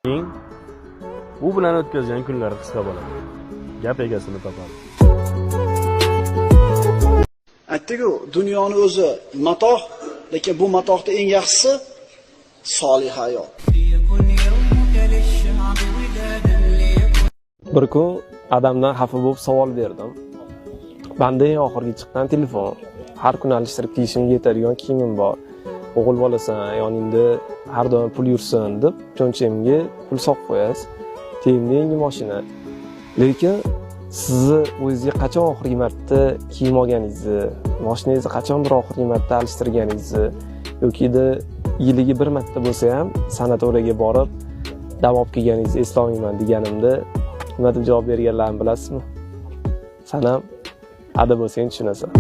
Keyin u bilan o'tkazgan kunlar qisqa bo'ladi. Gap egasini topadi. Aytdik-ku, dunyoni o'zi matoh, lekin bu matohda eng yaxshisi solih hayot. Bir kun adamdan xafa bo'lib savol berdim. Banda eng oxirgi chiqqan telefon. Har kun alishtirib kiyishimga yetadigan kiyimim bor. O'g'il bolasan, yoningda har doim pul yursin deb cho'nchimga pul solib qo'yasiz. Tengda yangi mashina. Lekin sizni o'zingizga qachon oxirgi marta kiyim olganingizni, mashinangizni qachon bir oxirgi marta alishtirganingizni yoki yiliga bir marta bo'lsa ham sanatoriyaga borib dam olib kelganingizni eslolmayman deganimda nima deb javob berganlarini bilasizmi? Sanam ada bo'lsang tushunasan.